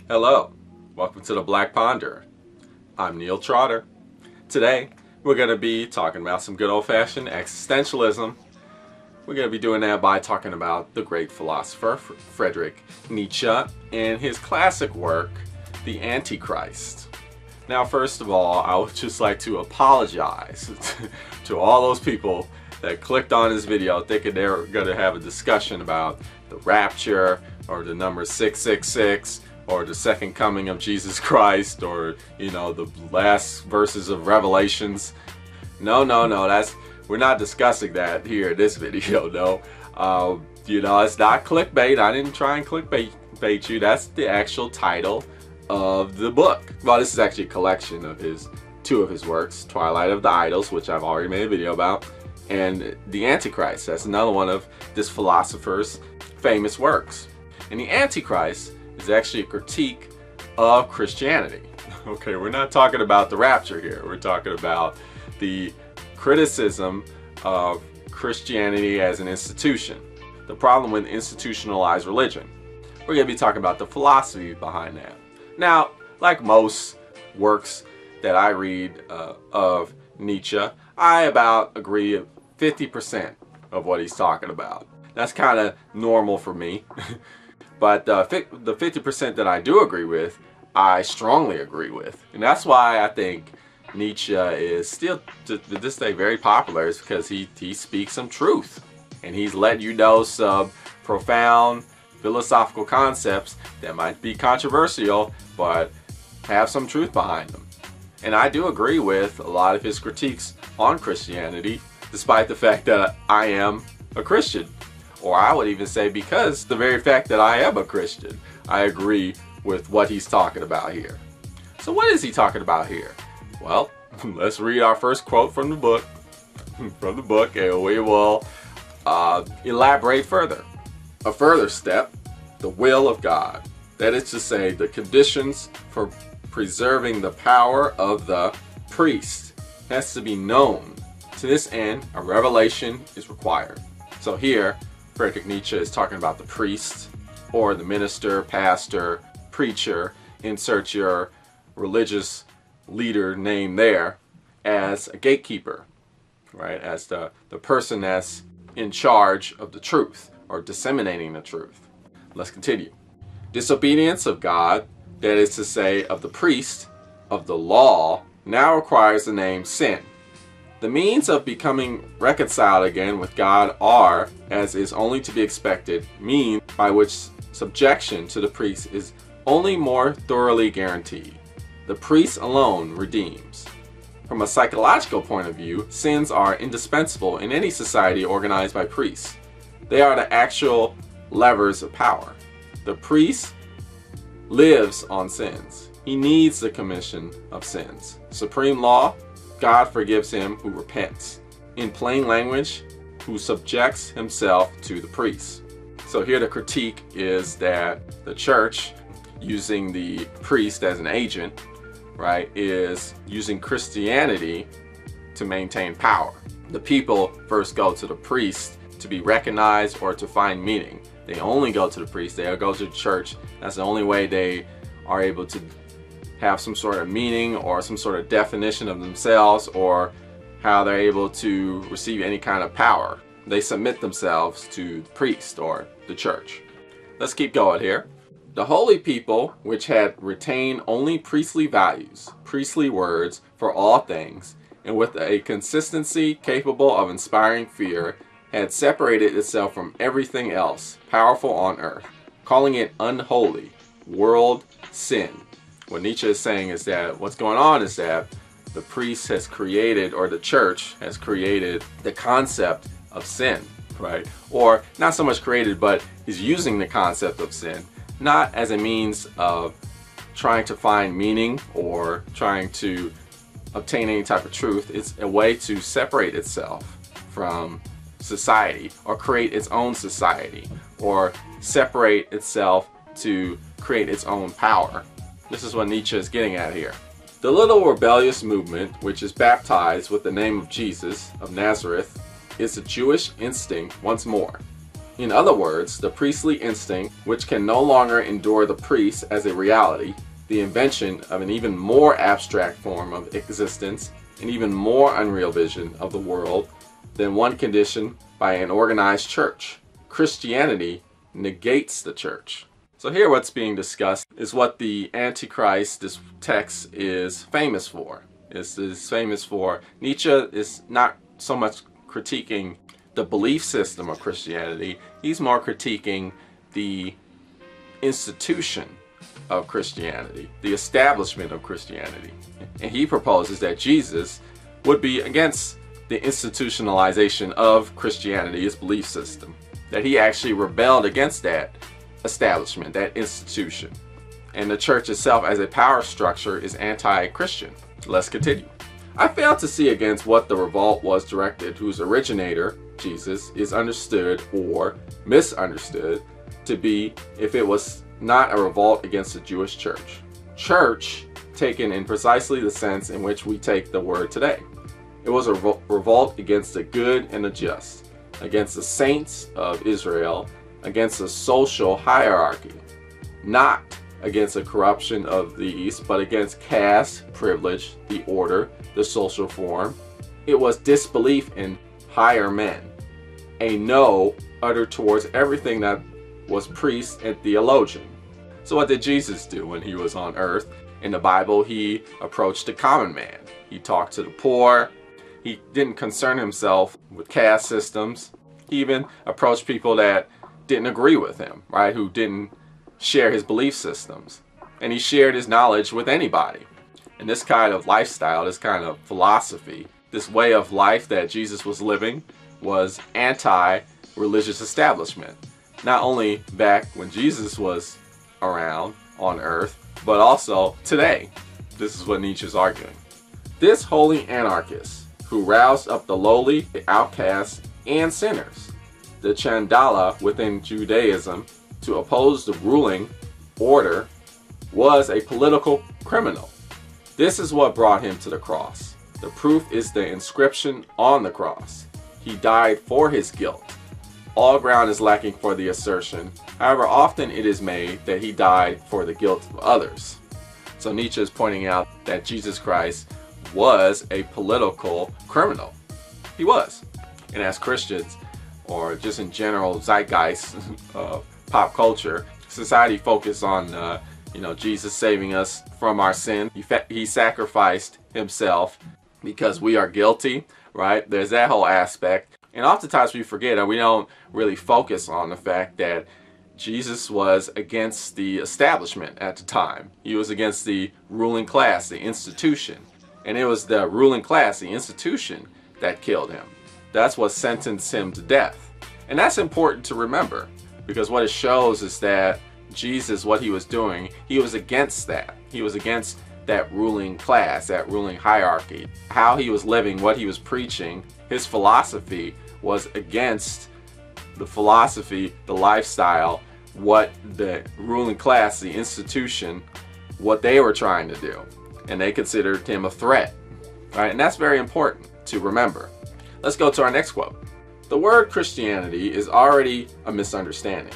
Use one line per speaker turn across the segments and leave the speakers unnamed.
Hello, welcome to the Black Ponder. I'm Neil Trotter. Today we're going to be talking about some good old-fashioned existentialism. We're going to be doing that by talking about the great philosopher Friedrich Nietzsche and his classic work, The Antichrist. Now, first of all, I would just like to apologize to all those people that clicked on this video thinking they were going to have a discussion about the rapture or the number 666 or the second coming of Jesus Christ, or the last verses of Revelations. No, we're not discussing that here in this video. No, it's not clickbait. I didn't try and clickbait you. That's the actual title of the book. Well, this is actually a collection of two of his works, Twilight of the Idols, which I've already made a video about, and The Antichrist. That's another one of this philosopher's famous works. And The Antichrist is actually a critique of Christianity. Okay, we're not talking about the rapture here. We're talking about the criticism of Christianity as an institution. The problem with institutionalized religion. We're going to be talking about the philosophy behind that. Now, like most works that I read of Nietzsche, I about agree 50% of what he's talking about. That's kind of normal for me. But the 50% that I do agree with, I strongly agree with. And that's why I think Nietzsche is still, to this day, very popular, is because he speaks some truth. And he's let you know some profound philosophical concepts that might be controversial, but have some truth behind them. And I do agree with a lot of his critiques on Christianity, despite the fact that I am a Christian. Or I would even say, because the very fact that I am a Christian, I agree with what he's talking about here. So what is he talking about here? Well, let's read our first quote from the book, and we will elaborate further. A further step, the will of God. That is to say, the conditions for preserving the power of the priest has to be known. To this end, a revelation is required. So here, Friedrich Nietzsche is talking about the priest, or the minister, pastor, preacher, insert your religious leader name there, as a gatekeeper, right? As the person that's in charge of the truth, or disseminating the truth. Let's continue. Disobedience of God, that is to say, of the priest, of the law, now requires the name sin. The means of becoming reconciled again with God are, as is only to be expected, means by which subjection to the priest is only more thoroughly guaranteed. The priest alone redeems. From a psychological point of view, sins are indispensable in any society organized by priests. They are the actual levers of power. The priest lives on sins. He needs the commission of sins. Supreme law, God forgives him who repents. In plain language, who subjects himself to the priest. So here the critique is that the church, using the priest as an agent, right, is using Christianity to maintain power. The people first go to the priest to be recognized or to find meaning. They only go to the priest. They go to the church. That's the only way they are able to have some sort of meaning or some sort of definition of themselves, or how they're able to receive any kind of power. They submit themselves to the priest or the church. Let's keep going here. The holy people, which had retained only priestly values, priestly words for all things, and with a consistency capable of inspiring fear, had separated itself from everything else powerful on earth, calling it unholy, world, sin. What Nietzsche is saying is that what's going on is that the priest has created, or the church has created, the concept of sin, right? Or not so much created, but is using the concept of sin, not as a means of trying to find meaning or trying to obtain any type of truth. It's a way to separate itself from society, or create its own society, or separate itself to create its own power. This is what Nietzsche is getting at here. The little rebellious movement, which is baptized with the name of Jesus of Nazareth, is a Jewish instinct once more. In other words, the priestly instinct, which can no longer endure the priest as a reality, the invention of an even more abstract form of existence, an even more unreal vision of the world than one conditioned by an organized church. Christianity negates the church. So here what's being discussed is what the Antichrist, this text, is famous for. It's famous for. Nietzsche is not so much critiquing the belief system of Christianity. He's more critiquing the institution of Christianity, the establishment of Christianity. And he proposes that Jesus would be against the institutionalization of Christianity, his belief system. That he actually rebelled against that establishment, that institution. And the church itself as a power structure is anti-Christian. Let's continue. I fail to see against what the revolt was directed, whose originator, Jesus, is understood or misunderstood to be if it was not a revolt against the Jewish church. Church, taken in precisely the sense in which we take the word today. It was a revolt against the good and the just, against the saints of Israel, against a social hierarchy, not against the corruption of the East, but against caste, privilege, the order, the social form. It was disbelief in higher men, a no uttered towards everything that was priest and theologian. So what did Jesus do when he was on earth? In the Bible, he approached the common man. He talked to the poor. He didn't concern himself with caste systems. He even approached people that didn't agree with him, right? Who didn't share his belief systems. And he shared his knowledge with anybody. And this kind of lifestyle, this kind of philosophy, this way of life that Jesus was living was anti-religious establishment. Not only back when Jesus was around on earth, but also today. This is what Nietzsche's arguing. This holy anarchist who roused up the lowly, the outcasts, and sinners, the Chandala within Judaism, to oppose the ruling order, was a political criminal. This is what brought him to the cross. The proof is the inscription on the cross. He died for his guilt. All ground is lacking for the assertion. However, often it is made that he died for the guilt of others. So Nietzsche is pointing out that Jesus Christ was a political criminal. He was. And as Christians, or just in general zeitgeist of pop culture, society focused on Jesus saving us from our sin. He sacrificed himself because we are guilty, right? There's that whole aspect. And oftentimes we forget, and we don't really focus on the fact that Jesus was against the establishment at the time. He was against the ruling class, the institution. And it was the ruling class, the institution, that killed him. That's what sentenced him to death. And that's important to remember, because what it shows is that Jesus, what he was doing, he was against that. He was against that ruling class, that ruling hierarchy. How he was living, what he was preaching, his philosophy was against the philosophy, the lifestyle, what the ruling class, the institution, what they were trying to do. And they considered him a threat, right? And that's very important to remember. Let's go to our next quote. The word Christianity is already a misunderstanding.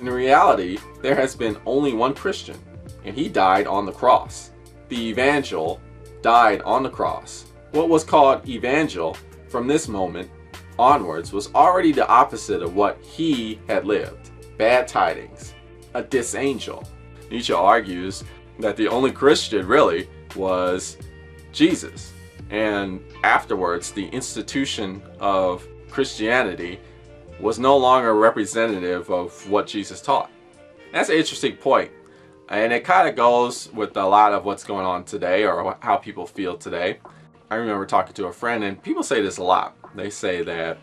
In reality, there has been only one Christian, and he died on the cross. The evangel died on the cross. What was called evangel from this moment onwards was already the opposite of what he had lived. Bad tidings, a disangel. Nietzsche argues that the only Christian really was Jesus. And afterwards, the institution of Christianity was no longer representative of what Jesus taught. That's an interesting point. And it kind of goes with a lot of what's going on today, or how people feel today. I remember talking to a friend, and people say this a lot. They say that,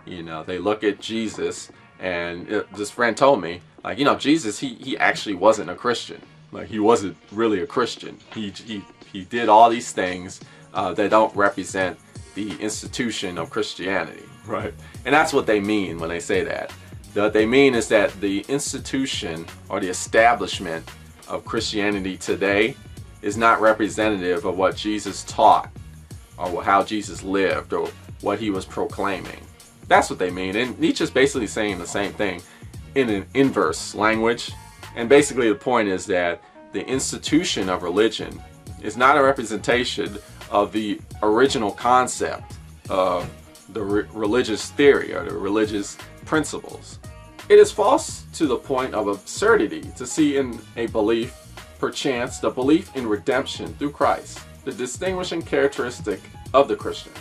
they look at Jesus, and this friend told me, Jesus, he actually wasn't a Christian. Like, he wasn't really a Christian. He did all these things that don't represent the institution of Christianity, right? And that's what they mean when they say that. What they mean is that the institution or the establishment of Christianity today is not representative of what Jesus taught, or how Jesus lived, or what he was proclaiming. That's what they mean. And Nietzsche's basically saying the same thing in an inverse language. And basically the point is that the institution of religion is not a representation of the original concept of the religious theory or the religious principles. It is false to the point of absurdity to see in a belief, perchance, the belief in redemption through Christ, the distinguishing characteristic of the Christian.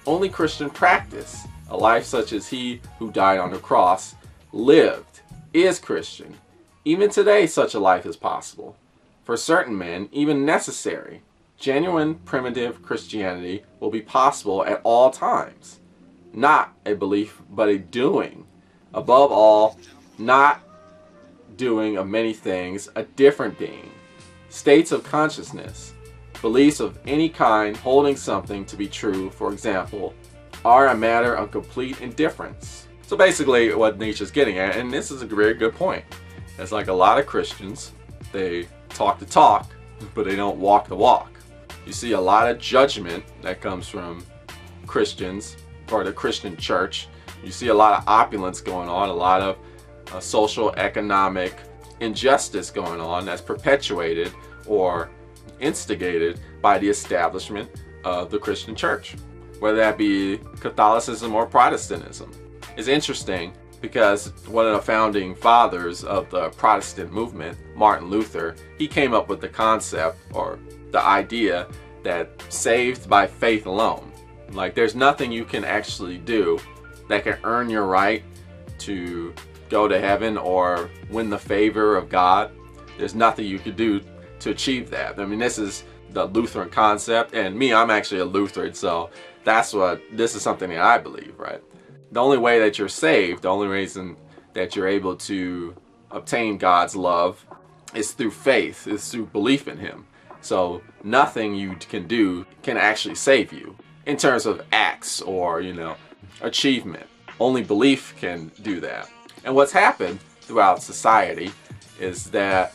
Only Christian practice, a life such as he who died on the cross lived, is Christian. Even today, such a life is possible. For certain men, even necessary. Genuine primitive Christianity will be possible at all times. Not a belief, but a doing. Above all, not doing of many things, a different being. States of consciousness, beliefs of any kind holding something to be true, for example, are a matter of complete indifference. So basically what Nietzsche's getting at, and this is a very good point, it's like a lot of Christians, they talk the talk, but they don't walk the walk. You see a lot of judgment that comes from Christians or the Christian church. You see a lot of opulence going on, a lot of social economic injustice going on that's perpetuated or instigated by the establishment of the Christian church, whether that be Catholicism or Protestantism. It's interesting because one of the founding fathers of the Protestant movement, Martin Luther, he came up with the concept or the idea that saved by faith alone. Like there's nothing you can actually do that can earn your right to go to heaven or win the favor of God. There's nothing you could do to achieve that. I mean, this is the Lutheran concept, and me, I'm actually a Lutheran, so this is something that I believe, right? The only way that you're saved, the only reason that you're able to obtain God's love is through faith, is through belief in Him. So nothing you can do can actually save you in terms of acts or, achievement. Only belief can do that. And what's happened throughout society is that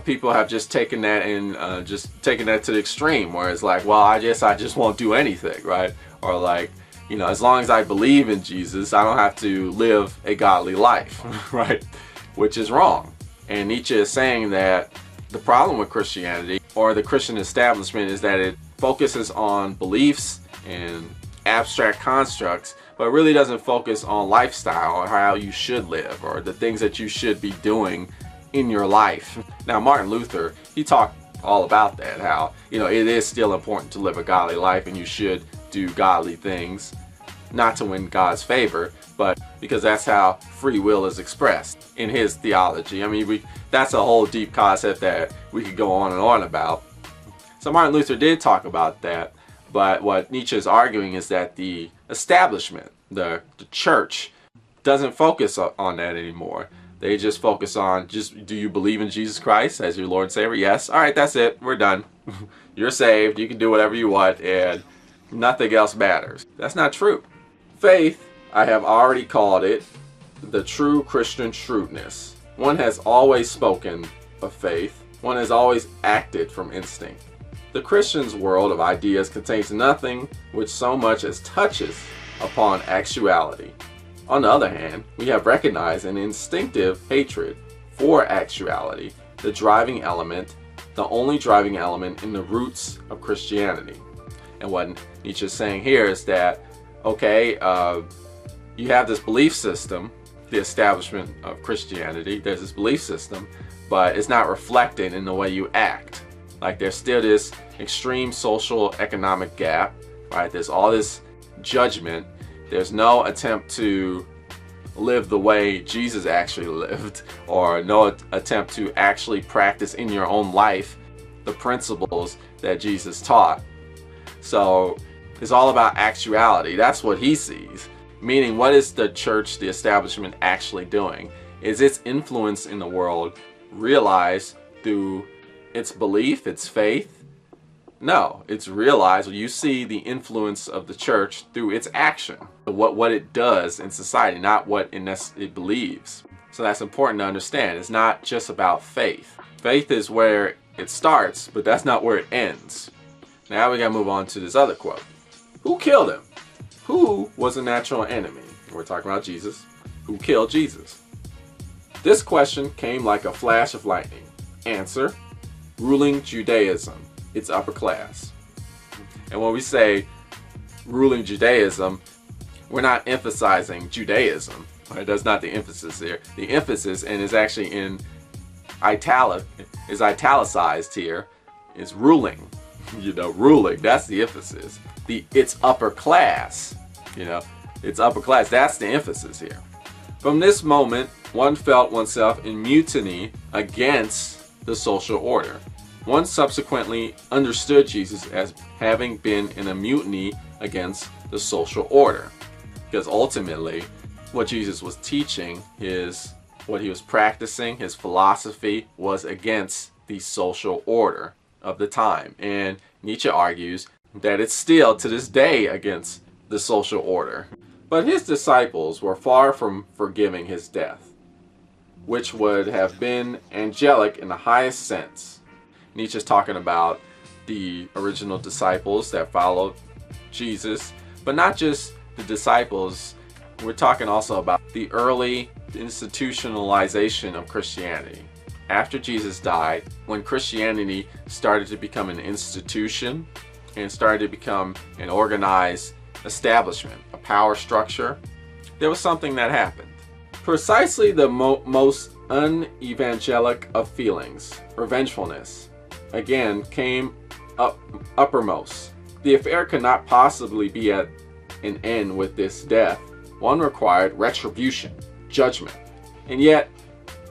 people have just taken that and taken that to the extreme, where it's like, well, I just won't do anything, right? Or like, as long as I believe in Jesus, I don't have to live a godly life, right? Which is wrong. And Nietzsche is saying that the problem with Christianity or the Christian establishment is that it focuses on beliefs and abstract constructs, but really doesn't focus on lifestyle or how you should live or the things that you should be doing in your life. Now, Martin Luther, he talked all about that, how, it is still important to live a godly life and you should do godly things, not to win God's favor, but because that's how free will is expressed in his theology. I mean, that's a whole deep concept that we could go on and on about. So Martin Luther did talk about that, but what Nietzsche is arguing is that the establishment, the church, doesn't focus on that anymore. They just focus on, do you believe in Jesus Christ as your Lord and Savior? Yes. All right, that's it. We're done. You're saved. You can do whatever you want, and nothing else matters. That's not true. Faith, I have already called it the true Christian shrewdness. One has always spoken of faith. One has always acted from instinct. The Christian's world of ideas contains nothing which so much as touches upon actuality. On the other hand, we have recognized an instinctive hatred for actuality, the driving element, the only driving element in the roots of Christianity. And what Nietzsche is saying here is that, okay, you have this belief system, the establishment of Christianity, there's this belief system, but it's not reflected in the way you act. Like there's still this extreme social economic gap, right? There's all this judgment. There's no attempt to live the way Jesus actually lived, or no attempt to actually practice in your own life the principles that Jesus taught. So it's all about actuality. That's what he sees. Meaning, what is the church, the establishment, actually doing? Is its influence in the world realized through its belief, its faith? No, it's realized when you see the influence of the church through its action, what it does in society, not what it believes. So that's important to understand. It's not just about faith. Faith is where it starts, but that's not where it ends. Now we gotta move on to this other quote. Who killed him? Who was a natural enemy? we're talking about Jesus, who killed Jesus? This question came like a flash of lightning. Answer, ruling Judaism, its upper class. And when we say ruling Judaism, we're not emphasizing Judaism. Right? That's not the emphasis there. The emphasis, and is actually in italicized here, is ruling. Ruling. That's the emphasis. It's upper class. It's upper class. That's the emphasis here. From this moment, one felt oneself in mutiny against the social order. One subsequently understood Jesus as having been in a mutiny against the social order. Because ultimately, what Jesus was teaching, what he was practicing, his philosophy was against the social order of the time. And Nietzsche argues that it's still to this day against the social order. But his disciples were far from forgiving his death, which would have been angelic in the highest sense. Nietzsche's talking about the original disciples that followed Jesus, but not just the disciples. We're talking also about the early institutionalization of Christianity. After Jesus died, when Christianity started to become an institution and started to become an organized establishment, a power structure, there was something that happened. Precisely the most unevangelic of feelings, revengefulness, again came uppermost. The affair could not possibly be at an end with this death. One required retribution, judgment. And yet,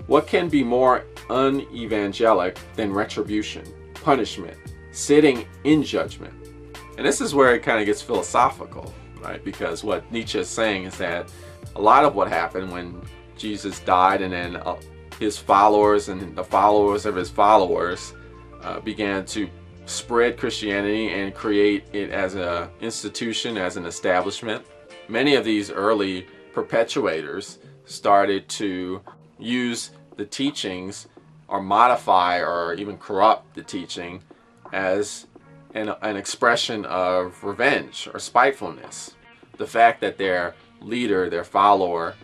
what can be more unevangelic than retribution, punishment, sitting in judgment? And this is where it kind of gets philosophical, right? Because what Nietzsche is saying is that a lot of what happened when Jesus died, and then his followers and the followers of his followers began to spread Christianity and create it as an institution, as an establishment. Many of these early perpetuators started to use the teachings or modify or even corrupt the teaching as an expression of revenge or spitefulness. The fact that their leader, their follower,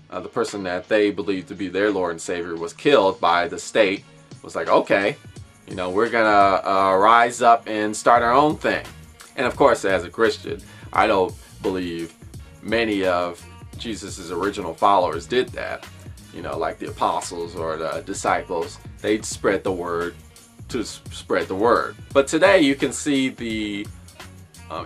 the person that they believed to be their Lord and Savior was killed by the state was like, okay, we're gonna rise up and start our own thing. And of course, as a Christian, I don't believe many of Jesus's original followers did that. Like the apostles or the disciples, they'd spread the word to spread the word. But today you can see the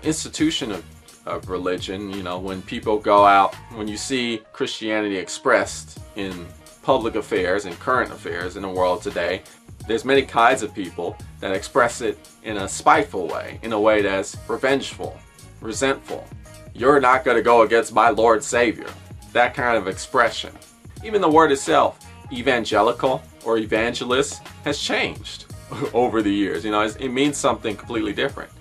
institution of religion. When people go out, when you see Christianity expressed in public affairs and current affairs in the world today, there's many kinds of people that express it in a spiteful way, in a way that's revengeful, resentful. You're not going to go against my Lord Savior. That kind of expression. Even the word itself, evangelical or evangelist, has changed over the years. It means something completely different.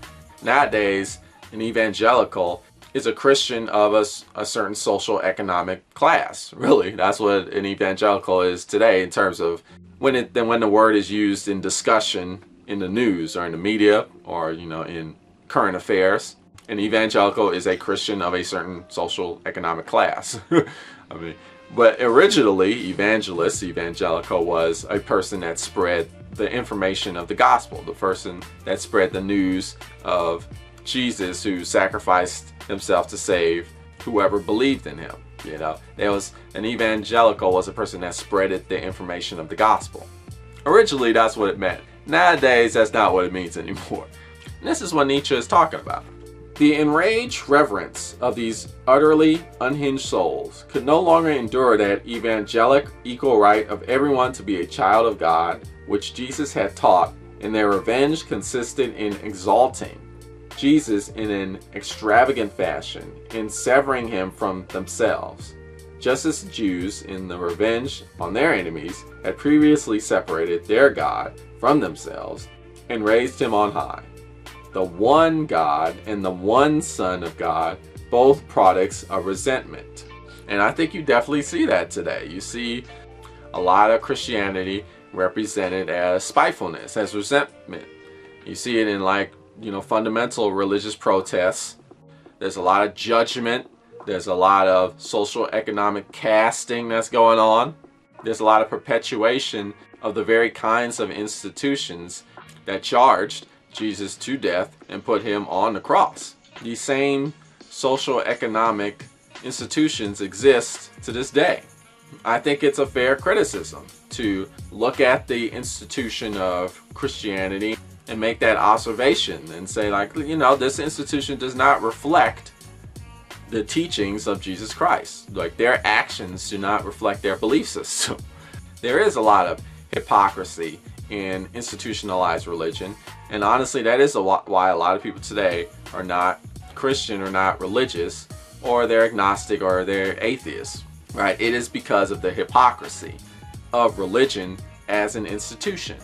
Nowadays, an evangelical is a Christian of a certain social economic class. Really, that's what an evangelical is today in terms of when the word is used in discussion in the news or in the media or in current affairs. An evangelical is a Christian of a certain social economic class. But originally, evangelical was a person that spread the information of the gospel, the person that spread the news of Jesus, who sacrificed himself to save whoever believed in him. There was an evangelical was a person that spreaded the information of the gospel. Originally, that's what it meant. Nowadays, that's not what it means anymore. And this is what Nietzsche is talking about. The enraged reverence of these utterly unhinged souls could no longer endure that evangelic equal right of everyone to be a child of God, which Jesus had taught, and their revenge consisted in exalting Jesus in an extravagant fashion, in severing him from themselves, just as the Jews, in the revenge on their enemies, had previously separated their God from themselves and raised him on high. The one God and the one Son of God, both products of resentment. And I think you definitely see that today. You see a lot of Christianity represented as spitefulness, as resentment. You see it in fundamental religious protests. There's a lot of judgment. There's a lot of social economic casting that's going on. There's a lot of perpetuation of the very kinds of institutions that charged Jesus to death and put him on the cross. These same social economic institutions exist to this day. I think it's a fair criticism to look at the institution of Christianity and make that observation and say, like, you know, this institution does not reflect the teachings of Jesus Christ. Like, their actions do not reflect their belief system. There is a lot of hypocrisy in institutionalized religion, and honestly, that is why a lot of people today are not Christian or not religious, or they're agnostic or they're atheists, right? It is because of the hypocrisy of religion as an institution.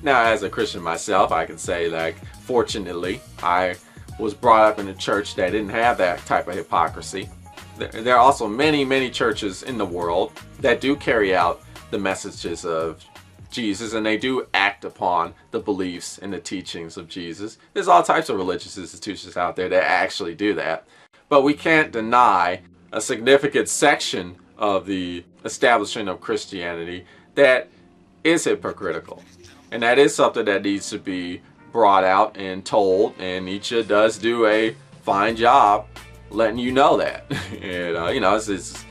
Now, as a Christian myself, I can say, like, fortunately, I was brought up in a church that didn't have that type of hypocrisy. There are also many, many churches in the world that do carry out the messages of Jesus, and they do act upon the beliefs and the teachings of Jesus. There's all types of religious institutions out there that actually do that. But we can't deny a significant section of the establishment of Christianity that is hypocritical. And that is something that needs to be brought out and told, and Nietzsche does do a fine job letting you know that. And, you know, it's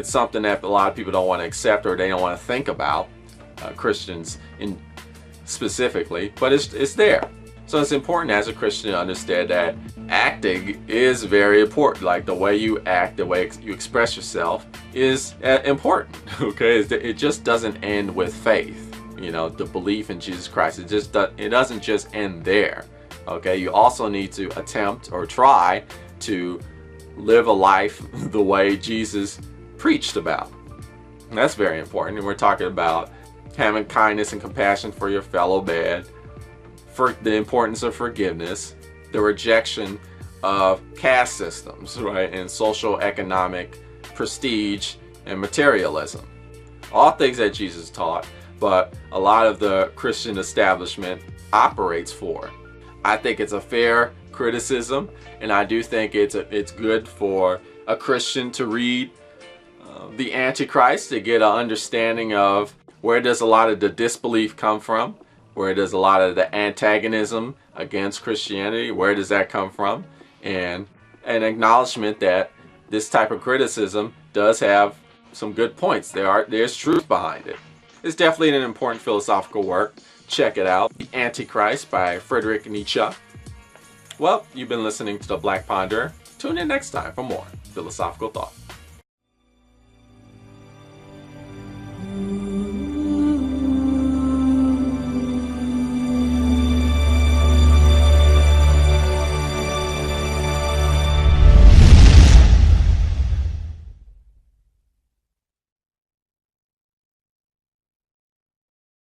something that a lot of people don't want to accept or they don't want to think about, Christians in specifically, but it's there. So it's important as a Christian to understand that acting is very important. Like, the way you act, the way you express yourself is important, okay? It just doesn't end with faith. You know, the belief in Jesus Christ, it doesn't just end there, okay? You also need to attempt or try to live a life the way Jesus preached about. And that's very important. And we're talking about having kindness and compassion for your fellow man, for the importance of forgiveness, the rejection of caste systems, right, and social economic prestige and materialism. All things that Jesus taught, but a lot of the Christian establishment operates for. I think it's a fair criticism, and I do think it's good for a Christian to read the Antichrist to get an understanding of where does a lot of the disbelief come from, where does a lot of the antagonism against Christianity, where does that come from, and an acknowledgement that this type of criticism does have some good points. There's truth behind it. It's definitely an important philosophical work. Check it out. The Antichrist by Friedrich Nietzsche. Well, you've been listening to The Black Ponder. Tune in next time for more philosophical thought.